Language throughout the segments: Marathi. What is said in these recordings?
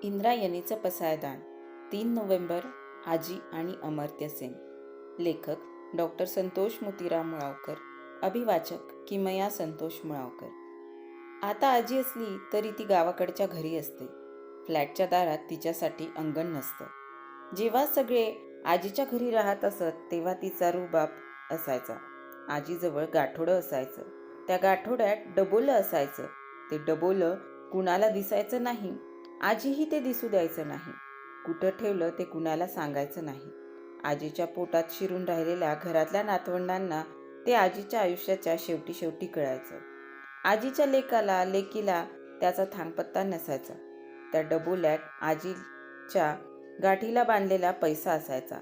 इंद्रायणीचं पसायदान 3 नोव्हेंबर. आजी आणि अमर्त्य सेन. लेखक डॉक्टर संतोष मोतीराम मुळावकर. अभिवाचक किमया संतोष मुळावकर. आता आजी असली तरी ती गावाकडच्या घरी असते. फ्लॅटच्या दारात तिच्यासाठी अंगण नसतं. जेव्हा सगळे आजीच्या घरी राहत असत तेव्हा तिचा रुबाब असायचा. आजीजवळ गाठोडं असायचं. त्या गाठोड्यात डबोलं असायचं. ते डबोलं कुणाला दिसायचं नाही. आजीही ते दिसू द्यायचं नाही. कुठं ठेवलं ते कुणाला सांगायचं नाही. आजीच्या पोटात शिरून राहिलेल्या घरातल्या नातवंडांना ते आजीच्या आयुष्याच्या शेवटी शेवटी कळायचं. आजीच्या लेकीला त्याचा थांगपत्ता नसायचा. त्या डबोल्यात आजीच्या गाठीला बांधलेला पैसा असायचा.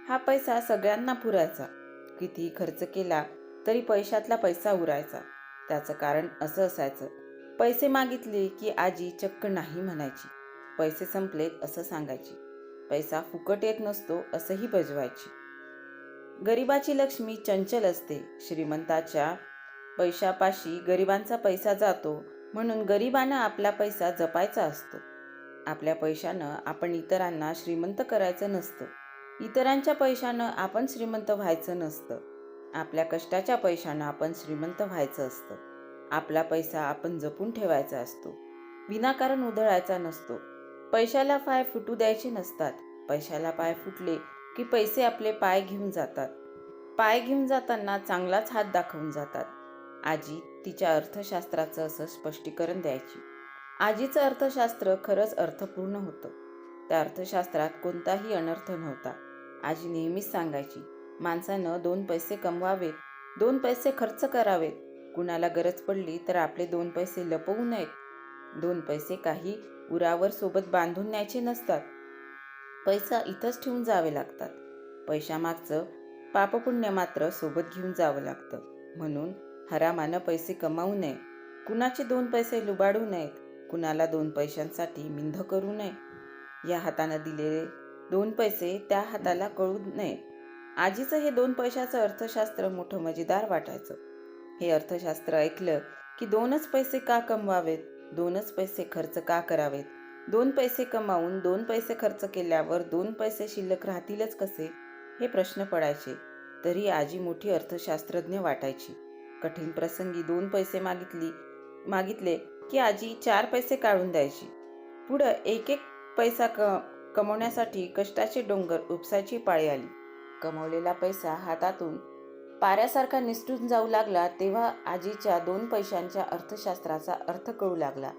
हा पैसा सगळ्यांना पुरायचा. कितीही खर्च केला तरी पैशातला पैसा उरायचा. त्याचं कारण असं असायचं, पैसे मागितले की आजी चक्क नाही म्हणायची. पैसे संपलेत असं सांगायची. पैसा फुकट येत नसतो असंही बजवायची. गरिबाची लक्ष्मी चंचल असते. श्रीमंताच्या पैशापाशी गरिबांचा पैसा जातो, म्हणून गरिबांना आपला पैसा जपायचा असतो. आपल्या पैशानं आपण इतरांना श्रीमंत करायचं नसतं. इतरांच्या पैशानं आपण श्रीमंत व्हायचं नसतं. आपल्या कष्टाच्या पैशानं आपण श्रीमंत व्हायचं असतं. आपला पैसा आपण जपून ठेवायचा असतो. विनाकारण उधळायचा नसतो. पैशाला पाय फुटू द्यायचे नसतात. पैशाला पाय फुटले की पैसे आपले पाय घेऊन जातात. पाय घेऊन जाताना चांगलाच हात दाखवून जातात. आजी तिच्या अर्थशास्त्राचं असं स्पष्टीकरण द्यायची. आजीचं अर्थशास्त्र खरंच अर्थपूर्ण होतं. त्या अर्थशास्त्रात कोणताही अनर्थ नव्हता. आजी नेहमीच सांगायची, माणसानं 2 पैसे कमवावेत, 2 पैसे खर्च करावेत. कुणाला गरज पडली तर आपले 2 पैसे लपवू नयेत. 2 पैसे काही उरावर सोबत बांधून न्यायचे नसतात. पैसा इथंच ठेवून जावे लागतात. पैशामागचं पापपुण्य मात्र सोबत घेऊन जावं लागतं. म्हणून हरामानं पैसे कमावू नये. कुणाचे 2 पैसे लुबाडू नयेत. कुणाला 2 पैशांसाठी मिंध करू नये. या हातानं दिलेले 2 पैसे त्या हाताला कळू नये. आजीचं हे 2 पैशाचं अर्थशास्त्र मोठं मजेदार वाटायचं. हे अर्थशास्त्र ऐकलं की 2च पैसे का कमवावेत, 2च पैसे खर्च का करावेत, 2 पैसे कमावून 2 पैसे खर्च केल्यावर 2 पैसे शिल्लक राहतीलच कसे, हे प्रश्न पडायचे. तरी आजी मोठी अर्थशास्त्रज्ञ वाटायची. कठीण प्रसंगी 2 पैसे मागितले की आजी 4 पैसे काढून द्यायची. पुढं एक पैसा कमवण्यासाठी कष्टाचे डोंगर उपसायची पाळी आली. कमवलेला पैसा हातातून पाऱ्यासारखा निसटून जाऊ लागला तेव्हा आजीच्या 2 पैशांच्या अर्थशास्त्राचा अर्थ कळू लागला.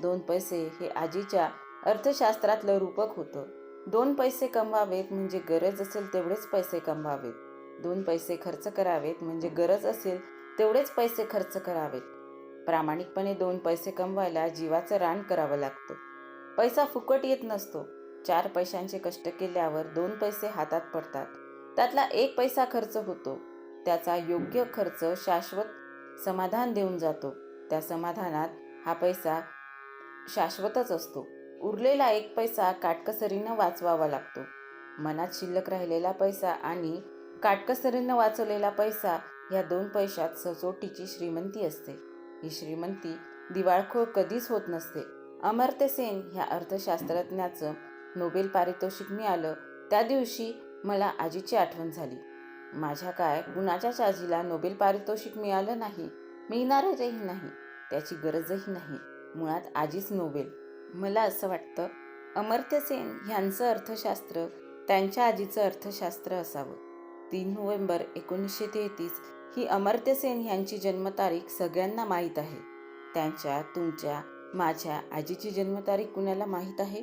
2 पैसे हे आजीच्या अर्थशास्त्रातलं रूपक होतं. 2 पैसे कमवावेत म्हणजे गरज असेल तेवढेच पैसे कमवावेत. 2 पैसे खर्च करावेत म्हणजे गरज असेल तेवढेच पैसे खर्च करावेत. प्रामाणिकपणे 2 पैसे कमवायला जीवाचं रान करावं लागतं. पैसा फुकट येत नसतो. 4 पैशांचे कष्ट केल्यावर 2 पैसे हातात पडतात. त्यातला 1 पैसा खर्च होतो. त्याचा योग्य खर्च शाश्वत समाधान देऊन जातो. त्या समाधानात हा पैसा शाश्वतच असतो. उरलेला 1 पैसा काटकसरीनं वाचवावा लागतो. मनात शिल्लक राहिलेला पैसा आणि काटकसरीनं वाचवलेला पैसा ह्या 2 पैशात सचोटीची श्रीमंती असते. ही श्रीमंती दिवाळखोर कधीच होत नसते. अमर्त्य सेन ह्या अर्थशास्त्रज्ञाचं नोबेल पारितोषिक मिळालं त्या दिवशी मला आजीची आठवण झाली. माझ्या काय कुणाच्याच आजीला नोबेल पारितोषिक मिळालं नाही, मिळणारही नाही, त्याची गरजही नाही. मुळात आजीच नोबेल. मला असं वाटतं अमर्त्य सेन ह्यांचं अर्थशास्त्र त्यांच्या आजीचं अर्थशास्त्र असावं. 3 नोव्हेंबर 1933 ही अमर्त्य सेन ह्यांची जन्मतारीख सगळ्यांना माहीत आहे. त्यांच्या, तुमच्या, माझ्या आजीची जन्मतारीख कुणाला माहीत आहे?